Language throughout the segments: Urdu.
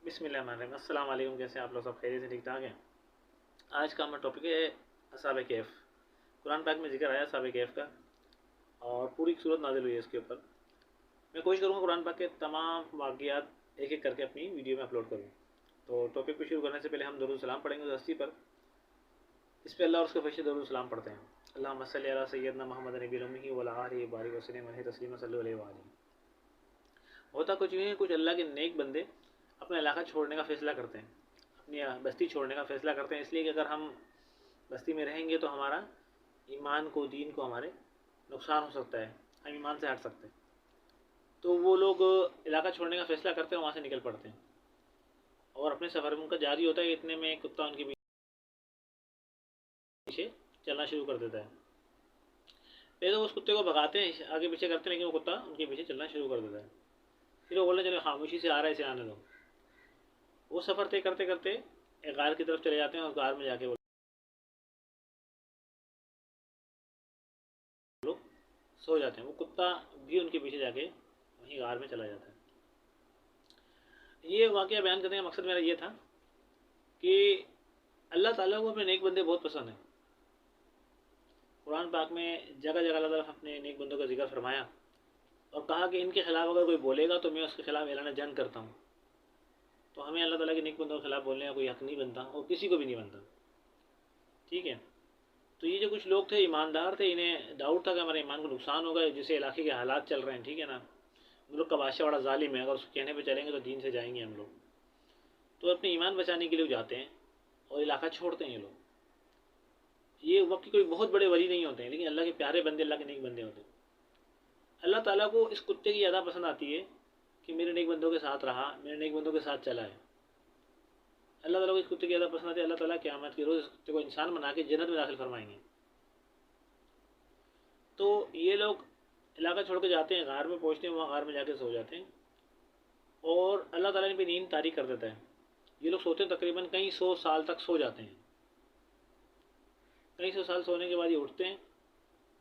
بسم اللہ الرحمن الرحیم۔ السلام علیکم، کیسے ہیں آپ لوگ؟ سب خیریت سے ٹھیک ٹھاک ہیں؟ آج کا ہمارا ٹاپک ہے اصحاب کہف۔ قرآن پاک میں ذکر آیا اصحاب کہف کا، اور پوری صورت نازل ہوئی ہے اس کے اوپر۔ میں کوشش کروں گا قرآن پاک کے تمام واقعات ایک ایک کر کے اپنی ویڈیو میں اپلوڈ کروں۔ تو ٹاپک کو شروع کرنے سے پہلے ہم درود السلام پڑھیں گے اس ہستی پر۔ اس پہ اللہ اور اس کے فرشتے درود السلام پڑھتے ہیں۔ اللہم صلی علی سیدنا محمد نبی الامی وعلی آلہ وبارک وسلم علیہ تسلیما صلی اللہ علیہ وآلہ۔ ہوتا کچھ نہیں ہے، کچھ اللہ کے نیک بندے اپنا علاقہ چھوڑنے کا فیصلہ کرتے ہیں، اپنی بستی چھوڑنے کا فیصلہ کرتے ہیں، اس لیے کہ اگر ہم بستی میں رہیں گے تو ہمارا ایمان کو، دین کو ہمارے نقصان ہو سکتا ہے، ہم ایمان سے ہٹ سکتے ہیں۔ تو وہ لوگ علاقہ چھوڑنے کا فیصلہ کرتے ہیں، وہاں سے نکل پڑتے ہیں، اور اپنے سفر میں ان کا جاری ہوتا ہے کہ اتنے میں ایک کتا ان کے پیچھے چلنا شروع کر دیتا ہے۔ پہلے تو اس کتے کو بھگاتے ہیں، آگے پیچھے کرتے ہیں، لیکن وہ کتا ان کے پیچھے چلنا شروع کر دیتا ہے۔ پھر وہ بولتے ہیں چلو خاموشی سے آ رہا ہے، اسے آنے دو۔ وہ سفر طے کرتے کرتے ایک غار کی طرف چلے جاتے ہیں، اور غار میں جا کے وہ لوگ سو جاتے ہیں۔ وہ کتا بھی ان کے پیچھے جا کے وہیں غار میں چلا جاتا ہے۔ یہ واقعہ بیان کرنے کا مقصد میرا یہ تھا کہ اللہ تعالیٰ کو اپنے نیک بندے بہت پسند ہیں۔ قرآن پاک میں جگہ جگہ اللہ تعالیٰ اپنے نیک بندوں کا ذکر فرمایا، اور کہا کہ ان کے خلاف اگر کوئی بولے گا تو میں اس کے خلاف اعلان جنگ کرتا ہوں۔ تو ہمیں اللہ تعالیٰ کے نیک بندوں کے خلاف بولنے کا کوئی حق نہیں بنتا، اور کسی کو بھی نہیں بنتا، ٹھیک ہے؟ تو یہ جو کچھ لوگ تھے ایماندار تھے، انہیں ڈاؤٹ تھا کہ ہمارے ایمان کو نقصان ہوگا، جسے علاقے کے حالات چل رہے ہیں، ٹھیک ہے نا؟ ہم لوگ کا بادشاہ بڑا ظالم ہے، اگر اس کے کہنے پہ چلیں گے تو دین سے جائیں گے ہم لوگ۔ تو اپنے ایمان بچانے کے لیے جاتے ہیں اور علاقہ چھوڑتے ہیں یہ لوگ۔ یہ وقت کے کوئی بہت بڑے ولی نہیں ہوتے ہیں، لیکن اللہ کے پیارے بندے، اللہ کے نیک بندے ہوتے ہیں۔ اللہ تعالیٰ کو اس کتے کی ادا پسند آتی ہے کہ میرے نیک بندوں کے ساتھ رہا، میرے نیک بندوں کے ساتھ چلا ہے۔ اللہ تعالیٰ کو اس کتے کی ادا پسند آتی ہے، اللہ تعالیٰ قیامت کے روز اس کتے کو انسان بنا کے جنت میں داخل فرمائیں گے۔ تو یہ لوگ علاقہ چھوڑ کے جاتے ہیں، غار میں پہنچتے ہیں، وہاں غار میں جا کے سو جاتے ہیں، اور اللہ تعالیٰ نے بھی نیند طاری کر دیتا ہے۔ یہ لوگ سوتے ہیں، تقریباً کئی 100 سال تک سو جاتے ہیں۔ کئی 100 سال سونے کے بعد یہ اٹھتے ہیں،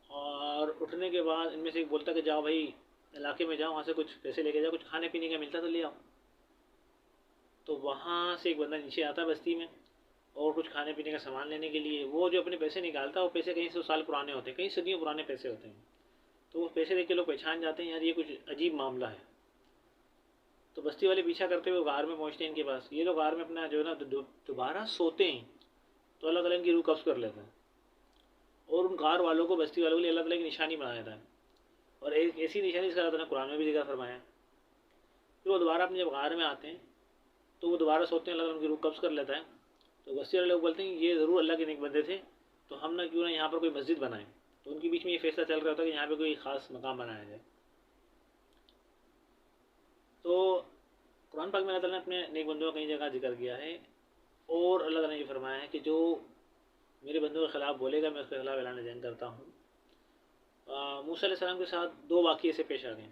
اور اٹھنے کے بعد ان میں سے ایک بولتا ہے کہ جاؤ بھائی علاقے میں جاؤ، وہاں سے کچھ پیسے لے کے جاؤ، کچھ کھانے پینے کا ملتا تو لے آؤ۔ تو وہاں سے ایک بندہ نیچے آتا ہے بستی میں، اور کچھ کھانے پینے کا سامان لینے کے لیے۔ وہ جو اپنے پیسے نکالتا ہے، وہ پیسے کئی 100 سال پرانے ہوتے ہیں، کئی صدیوں پرانے پیسے ہوتے ہیں۔ تو وہ پیسے دیکھ کے لوگ پہچان جاتے ہیں یار یہ کچھ عجیب معاملہ ہے۔ تو بستی والے پیچھا کرتے ہوئے غار میں پہنچتے ہیں ان کے پاس۔ یہ لوگ غار میں اپنا جو ہے نا دوبارہ سوتے ہیں، تو اللہ تعالیٰ ان کی روح قبض کر لیتا ہے، اور ان غار والوں کو، بستی والوں کے لیے اللہ تعالیٰ کی نشانی بنا دیتا ہے، اور ایک ایسی نشانی جس کا اللہ تعالیٰ نے قرآن میں بھی ذکر فرمایا ہے۔ پھر وہ دوبارہ اپنے جب غار میں آتے ہیں تو وہ دوبارہ سوتے ہیں، اللہ تعالیٰ ان کی روح قبض کر لیتا ہے۔ تو بستی والے لوگ بولتے ہیں یہ ضرور اللہ کے نیک بندے تھے، تو ہم نہ کیوں نہ یہاں پر کوئی مسجد بنائیں۔ تو ان کے بیچ میں یہ فیصلہ چل رہا ہوتا ہے کہ یہاں پہ کوئی خاص مقام بنایا جائے۔ تو قرآن پاک میں اللہ تعالیٰ نے اپنے نیک بندوں کا کئی جگہ ذکر کیا ہے، اور اللہ تعالیٰ نے یہ فرمایا ہے کہ جو میرے بندوں کے خلاف بولے گا میں اس کے خلاف اعلان جنگ کرتا ہوں۔ موسیٰ علیہ السلام کے ساتھ 2 واقعے سے پیش آ گئے۔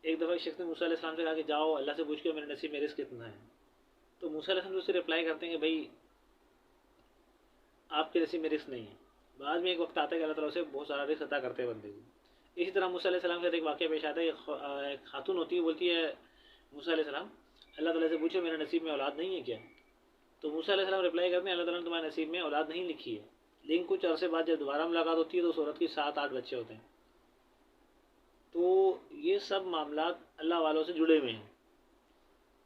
ایک دفعہ ایک شخص نے موسیٰ علیہ السلام سے کہا کہ جاؤ اللہ سے پوچھ کے میرے نصیب میں رزق کتنا ہے۔ تو موسیٰ علیہ السلام سے رپلائی کرتے ہیں کہ بھائی آپ کے نصیب میں رزق نہیں ہے۔ بعد میں ایک وقت آتا ہے کہ اللہ تعالیٰ سے بہت سارا رزق عطا کرتے ہیں بندے کو۔ اسی طرح موسیٰ علیہ السلام کے ساتھ ایک واقعہ پیش آتا ہے، ایک خاتون ہوتی ہے، بولتی ہے موسیٰ علیہ السلام اللہ تعالیٰ سے پوچھو میرے نصیب میں اولاد نہیں ہے کیا؟ تو موسیٰ علیہ السلام رپلائی کرتے ہیں اللہ تعالیٰ نے تمہارے نصیب میں اولاد نہیں لکھی ہے، لیکن کچھ عرصے بعد جب دوبارہ ملاقات ہوتی ہے تو اس عورت کی 7-8 بچے ہوتے ہیں۔ تو یہ سب معاملات اللہ والوں سے جڑے ہوئے ہیں،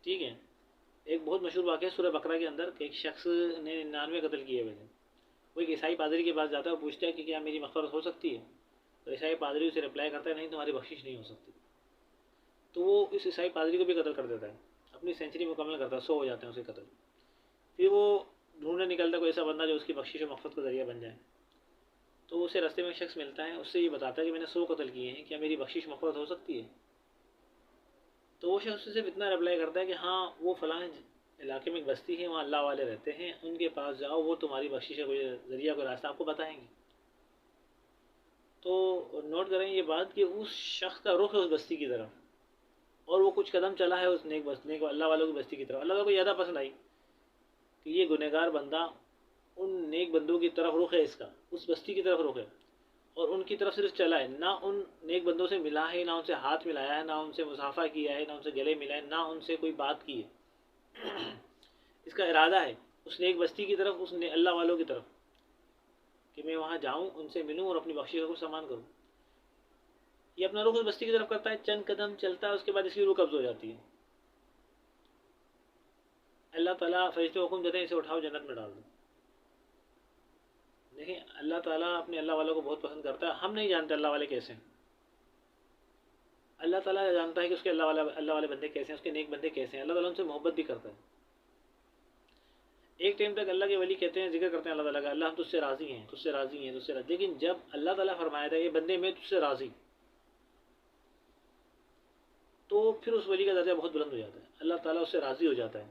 ٹھیک ہے؟ ایک بہت مشہور واقعہ ہے سورہ بقرہ کے اندر کہ ایک شخص نے 99 قتل کیے ہوئے تھے۔ وہ ایک عیسائی پادری کے پاس جاتا ہے اور پوچھتا ہے کہ کیا میری مغفرت ہو سکتی ہے؟ تو عیسائی پادری اسے رپلائی کرتا ہے نہیں تمہاری بخشش نہیں ہو سکتی۔ تو وہ اس عیسائی پادری کو بھی قتل کر دیتا ہے، اپنی سینچری مکمل کرتا ہے، 100 ہو جاتے ہیں اسے قتل۔ پھر وہ ڈھونڈنے نکلتا ہے کوئی ایسا بندہ جو اس کی بخشش و مغفرت کا ذریعہ بن جائے۔ تو اسے راستے میں ایک شخص ملتا ہے، اس سے یہ بتاتا ہے کہ میں نے 100 قتل کیے ہیں، کیا میری بخشش مغفرت ہو سکتی ہے؟ تو وہ شخص صرف اتنا رپلائی کرتا ہے کہ ہاں وہ فلاں علاقے میں ایک بستی ہے، وہاں اللہ والے رہتے ہیں، ان کے پاس جاؤ، وہ تمہاری بخشش کا کوئی ذریعہ، کوئی راستہ آپ کو بتائیں گے۔ تو نوٹ کریں یہ بات کہ اس شخص کا رخ ہے اس بستی کی طرف، اور وہ کچھ قدم چلا ہے اس نیک اللہ والوں کی بستی کی طرف۔ اللہ کو زیادہ پسند آئی کہ یہ گنہگار بندہ ان نیک بندوں کی طرف رخ ہے، اس کا اس بستی کی طرف رخ ہے، اور ان کی طرف صرف چلا ہے، نہ ان نیک بندوں سے ملا ہے، نہ ان سے ہاتھ ملایا ہے، نہ ان سے مصافحہ کیا ہے، نہ ان سے گلے ملا ہے، نہ ان سے کوئی بات کی ہے۔ اس کا ارادہ ہے اس نیک بستی کی طرف، اس نے اللہ والوں کی طرف، کہ میں وہاں جاؤں، ان سے ملوں اور اپنی بخشش کو سامان کروں. یہ اپنا رخ اس بستی کی طرف کرتا ہے، چند قدم چلتا ہے، اس کے بعد اس کی روح قبض ہو جاتی ہے. اللہ تعالیٰ فرشتوں کو حکم دیتے ہیں اسے اٹھاؤ جنت میں ڈال دو. دیکھیں اللہ تعالیٰ اپنے اللہ والوں کو بہت پسند کرتا ہے. ہم نہیں جانتے اللہ والے کیسے ہیں. اللہ تعالیٰ جانتا ہے کہ اس کے اللہ والے بندے کیسے ہیں، اس کے نیک بندے کیسے ہیں. اللہ تعالیٰ ان سے محبت بھی کرتا ہے. ایک ٹائم تک اللہ کے ولی کہتے ہیں، ذکر کرتے ہیں اللہ تعالیٰ کا، اللہ ہم تجھ سے راضی ہیں، تجھ سے راضی ہیں، تجھ سے راضی. لیکن جب اللہ تعالیٰ فرمایا تھا یہ بندے میں تجھ سے راضی، تو پھر اس ولی کا درجہ بہت بلند ہو جاتا ہے. اللہ تعالیٰ اس سے راضی ہو جاتا ہے،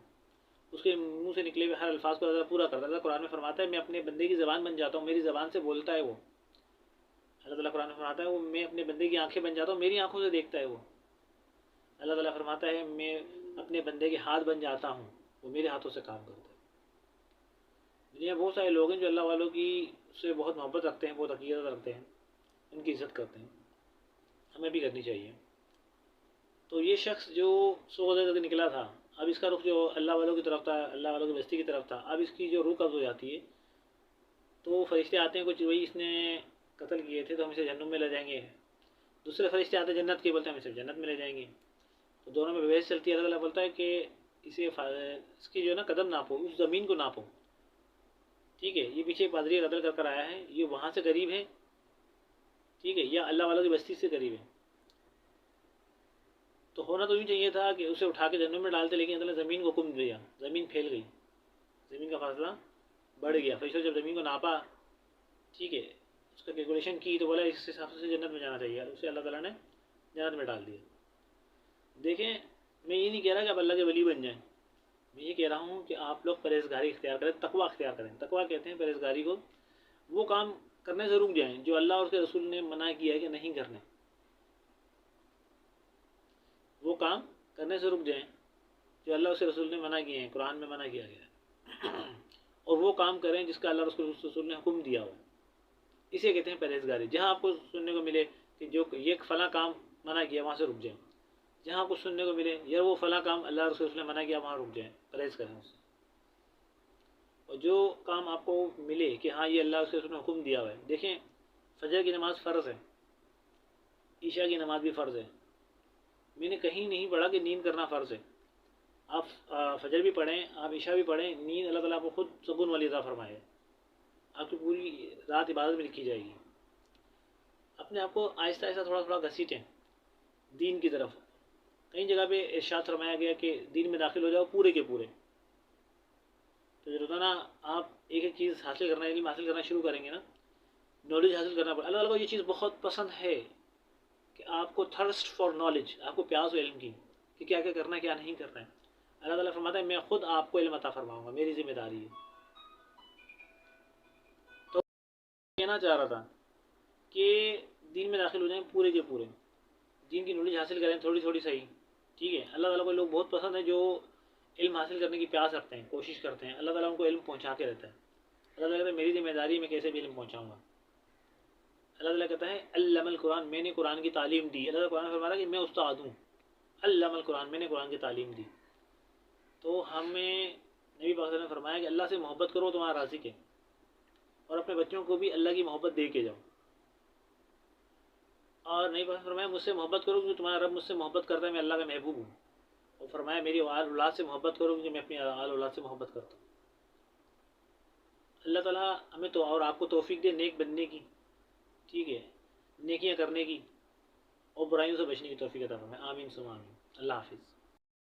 اس کے منہ سے نکلے ہوئے ہر الفاظ کو اللہ تعالیٰ پورا کرتا ہے. اللہ قرآن میں فرماتا ہے میں اپنے بندے کی زبان بن جاتا ہوں، میری زبان سے بولتا ہے وہ. اللہ تعالیٰ قرآن میں فرماتا ہے وہ میں اپنے بندے کی آنکھیں بن جاتا ہوں، میری آنکھوں سے دیکھتا ہے وہ. اللہ تعالیٰ فرماتا ہے میں اپنے بندے کے ہاتھ بن جاتا ہوں، وہ میرے ہاتھوں سے کام کرتا ہے. دنیا میں بہت سارے لوگ ہیں جو اللہ والوں کی سے بہت محبت رکھتے ہیں، بہت عقیدت رکھتے ہیں، ان کی عزت کرتے ہیں. ہمیں بھی کرنی چاہیے. تو یہ شخص جو 100 گز نکلا تھا، اب اس کا رخ جو اللہ والوں کی طرف تھا، اللہ والوں کی بستی کی طرف تھا. اب اس کی جو روح قبض ہو جاتی ہے تو فرشتے آتے ہیں کچھ وہی اس نے قتل کیے تھے تو ہم اسے جہنم میں لے جائیں گے. دوسرے فرشتے آتے ہیں جنت کے، بولتے ہیں ہم اسے جنت میں لے جائیں گے. تو دونوں میں بحث چلتی ہے. اللہ تعالیٰ بولتا ہے کہ اسے اس کی جو ہے نا قدم ناپو، اس زمین کو ناپو. ٹھیک ہے، یہ پیچھے پادری قتل کر آیا ہے، یہ وہاں سے قریب ہے، ٹھیک ہے، یا اللہ والوں کی بستی سے قریب ہے. تو ہونا تو یوں چاہیے تھا کہ اسے اٹھا کے جہنم میں ڈالتے، لیکن اللہ نے زمین کو حکم دیا، زمین پھیل گئی، زمین کا فاصلہ بڑھ گیا. فرشتوں جب زمین کو ناپا، ٹھیک ہے، اس کا کیلکولیشن کی تو بولا اس حساب سے جنت میں جانا چاہیے، اسے اللہ تعالیٰ نے جنت میں ڈال دیا. دیکھیں میں یہ نہیں کہہ رہا کہ آپ اللہ کے ولی بن جائیں، میں یہ کہہ رہا ہوں کہ آپ لوگ پرہیزگاری اختیار کریں، تقویٰ اختیار کریں. تقویٰ کہتے ہیں پرہیزگاری کو، وہ کام کرنے سے رک جائیں جو اللہ اور اس کے رسول نے منع کیا ہے کہ نہیں کرنے، وہ کام کرنے سے رک جائیں جو اللہ اور اس کے رسول نے منع کیے ہیں، قرآن میں منع کیا گیا ہے، اور وہ کام کریں جس کا اللہ اور اس کے رسول نے حکم دیا ہو. اسے کہتے ہیں پرہیزگاری. جہاں آپ کو سننے کو ملے کہ جو یہ فلاں کام منع کیا وہاں سے رک جائیں. جہاں کچھ سننے کو ملے یا وہ فلاں کام اللہ اور رسول نے منع کیا وہاں رک جائیں، پرہیز کریں اس سے. اور جو کام آپ کو ملے کہ ہاں یہ اللہ اور اس کے رسول نے حکم دیا ہوا ہے. دیکھیں فجر کی نماز فرض ہے، عشاء کی نماز بھی فرض ہے. میں نے کہیں نہیں پڑھا کہ نیند کرنا فرض ہے. آپ فجر بھی پڑھیں، آپ عشاء بھی پڑھیں، نیند اللہ تعالیٰ آپ کو خود سکون والی عطا فرمائے، آپ کی پوری رات عبادت میں لکھی جائے گی. اپنے آپ کو آہستہ آہستہ تھوڑا تھوڑا گھسیٹیں دین کی طرف. کئی جگہ پہ ارشاد فرمایا گیا کہ دین میں داخل ہو جاؤ پورے کے پورے. تو روزانہ آپ ایک ایک چیز حاصل کرنا، علم حاصل کرنا شروع کریں گے نا، نالج حاصل کرنا پڑے. اللہ تعالیٰ کو یہ چیز بہت پسند ہے کہ آپ کو تھرسٹ فار نالج، آپ کو پیاس ہو علم کی کہ کیا کیا کرنا ہے کیا نہیں کرنا ہے. اللہ تعالیٰ فرماتا ہے میں خود آپ کو علم عطا فرماؤں گا، میری ذمہ داری ہے. تو کہنا چاہ رہا تھا کہ دین میں داخل ہو جائیں پورے کے پورے، دین کی نالج حاصل کریں تھوڑی تھوڑی صحیح. ٹھیک ہے، اللہ تعالیٰ کو لوگ بہت پسند ہیں جو علم حاصل کرنے کی پیاس رکھتے ہیں، کوشش کرتے ہیں. اللہ تعالیٰ ان کو علم پہنچا کے رہتا ہے. اللہ تعالیٰ کہتا ہے میری ذمہ داری ہے، میں کیسے بھی علم پہنچاؤں گا. اللہ تعالیٰ کہتا ہے علم القرآن، میں نے قرآن کی تعلیم دی. اللہ تعالیٰ قرآن فرما رہا ہے کہ میں استاد ہوں. علم القرآن، میں نے قرآن کی تعلیم دی. تو ہمیں نبی پاک صلی اللہ علیہ وسلم نے فرمایا کہ اللہ سے محبت کرو تمہارا رازق ہے، اور اپنے بچوں کو بھی اللہ کی محبت دے کے جاؤ. اور نبی پاک نے فرمایا مجھ سے محبت کرو کیونکہ تمہارا رب مجھ سے محبت کرتا ہے، میں اللہ کا محبوب ہوں. اور فرمایا میری آل اولاد سے محبت کرو کیونکہ میں اپنی آل اولاد سے محبت کرتا ہوں. اللہ تعالیٰ ہمیں تو اور آپ کو توفیق دے نیک بننے کی، ٹھیک ہے، نیکیاں کرنے کی، اور برائیوں سے بچنے کی توفیق عطا فرمائے. آمین ثم آمین. اللہ حافظ.